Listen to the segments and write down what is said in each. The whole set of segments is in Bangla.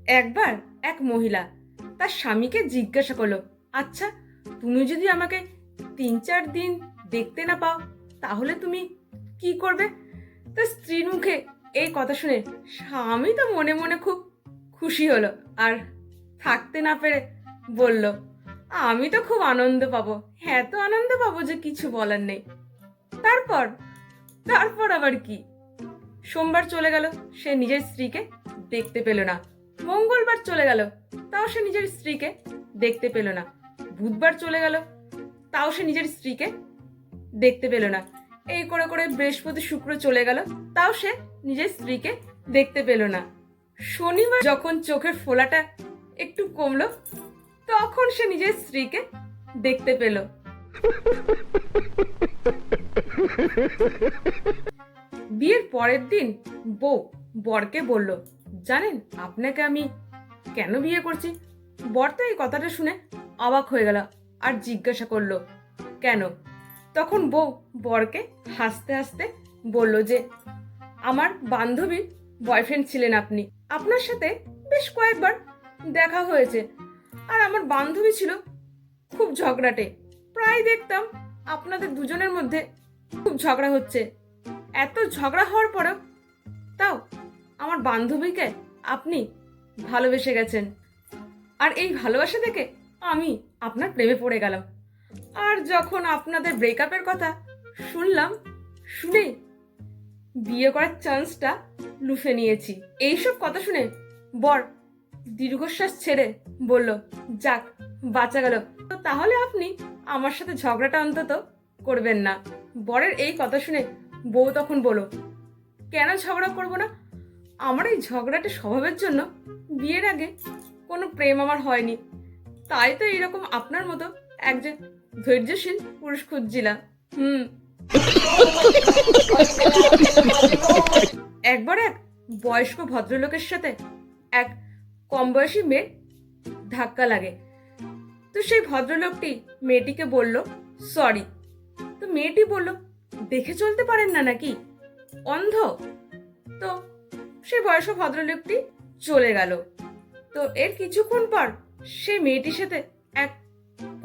একবার এক মহিলা তার স্বামীকে জিজ্ঞাসা করলো, আচ্ছা, তুমি যদি আমাকে 3-4 দিন দেখতে না পাও তাহলে তুমি কি করবে? তার স্ত্রীর মুখে এই কথা শুনে স্বামী তো মনে মনে খুব খুশি হলো আর থাকতে না পেরে বলল, আমি তো খুব আনন্দ পাবো, এত আনন্দ পাবো যে কিছু বলার নেই। তারপর তারপর আবার কি? সোমবার চলে গেল, সে নিজের স্ত্রীকে দেখতে পেল না। মঙ্গলবার চলে গেল, তাও সে নিজের স্ত্রীকে দেখতে পেল না। বুধবার চলে গেল, তাও সে নিজের স্ত্রীকে দেখতে পেল না। এই করে করে বৃহস্পতি শুক্র চলে গেল, তাও সে নিজের স্ত্রীকে দেখতে পেল না। শনিবার যখন চোখের ফোলাটা একটু কমলো, তখন সে নিজের স্ত্রীকে দেখতে পেল। বিয়ের পরের দিন বউ বরকে বলল, জানেন আপনাকে আমি কেন বিয়ে করছি? বর তো এই কথাটা শুনে অবাক হয়ে গেল আর জিজ্ঞাসা করলো, কেন? তখন বউ বরকে হাসতে হাসতে বলল যে, আমার বান্ধবীর বয়ফ্রেন্ড ছিলেন আপনি, আপনার সাথে বেশ কয়েকবার দেখা হয়েছে। আর আমার বান্ধবী ছিল খুব ঝগড়াটে, প্রায় দেখতাম আপনাদের দুজনের মধ্যে খুব ঝগড়া হচ্ছে। এত ঝগড়া হওয়ার পরেও তাও আমার বান্ধবীকে আপনি ভালোবেসে গেছেন, আর এই ভালোবাসা দেখে আমি আপনার প্রেমে পড়ে গেলাম। আর যখন আপনাদের ব্রেকআপের কথা শুনলাম, শুনেই বিয়ে করার চান্সটা লুফে নিয়েছি। এইসব কথা শুনে বর দীর্ঘশ্বাস ছেড়ে বলল, যাক, বাঁচা গেল। তো তাহলে আপনি আমার সাথে ঝগড়াটা অন্তত করবেন না। বরের এই কথা শুনে বউ তখন বলল, কেন ঝগড়া করব না? আমার এই ঝগড়াটে স্বভাবের জন্য বিয়ের আগে কোনো প্রেম আমার হয়নি, তাই তো এইরকম আপনার মতো একজন ধৈর্যশীল পুরুষ খুঁজছিলাম। একবার এক বয়স্ক ভদ্রলোকের সাথে এক কম বয়সী মেয়ের ধাক্কা লাগে। তো সেই ভদ্রলোকটি মেয়েটিকে বলল, সরি। তো মেয়েটি বলল, দেখে চলতে পারেন না নাকি, অন্ধ? তো সেই বয়স্ক ভদ্রলোকটি চলে গেল। তো এর কিছুক্ষণ পর সেই মেয়েটির সাথে এক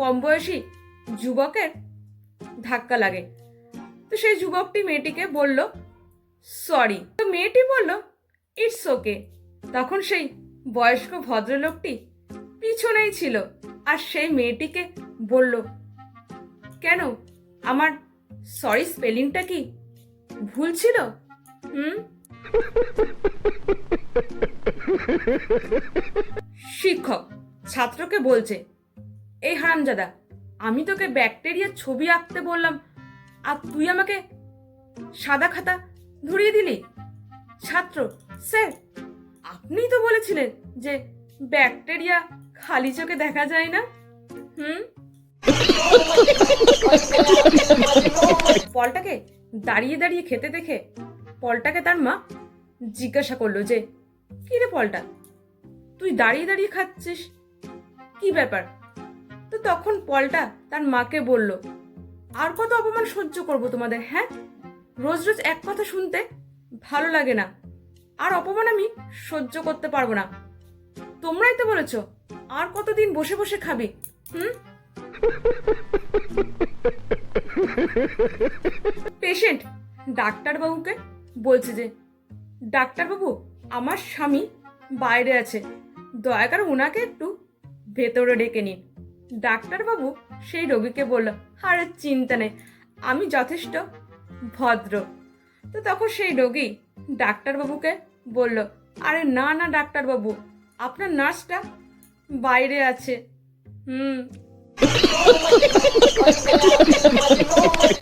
কম বয়সী যুবকের ধাক্কা লাগে। তো সেই যুবকটি মেয়েটিকে বলল, সরি। তো মেয়েটি বলল, ইটস ওকে। তখন সেই বয়স্ক ভদ্রলোকটি পিছনেই ছিল আর সেই মেয়েটিকে বলল, কেন, আমার সরি স্পেলিংটা কি ভুল ছিল? শিক্ষক ছাত্রকে বলছে, এই হারামজাদা, আমি তোকে ব্যাকটেরিয়ার ছবি আঁকতে বললাম আর তুই আমাকে সাদা খাতা ধরিয়ে দিলি। ছাত্র, স্যার, আপনিই তো বলেছিলেন যে ব্যাকটেরিয়া খালি চোখে দেখা যায় না। ফলটাকে দাঁড়িয়ে দাঁড়িয়ে খেতে দেখে ফলটাকে তার মা জিজ্ঞাসা করলো যে, কি রে ফলটা, তুই দাঁড়িয়ে দাঁড়িয়ে খাচ্ছিস, কি ব্যাপার? তো তখন পলটা তার মাকে বলল, আর কত অপমান সহ্য করব তোমাদের, হ্যাঁ? রোজ রোজ এক কথা শুনতে ভালো লাগে না, আর অপমান আমি সহ্য করতে পারবো না। তোমরাই তো বলেছ আর কতদিন বসে বসে খাবি। পেশেন্ট ডাক্তারবাবুকে বলছে যে, ডাক্তারবাবু, আমার স্বামী বাইরে আছে, দয়া করে ওনাকে একটু ভেতরে ডেকে নিন। ডাক্তারবাবু সেই রোগীকে বলল, আরে চিন্তা নেই, আমি যথেষ্ট ভদ্র। তো তখন সেই রোগী ডাক্তারবাবুকে বলল, আরে না না ডাক্তারবাবু, আপনার নার্সটা বাইরে আছে।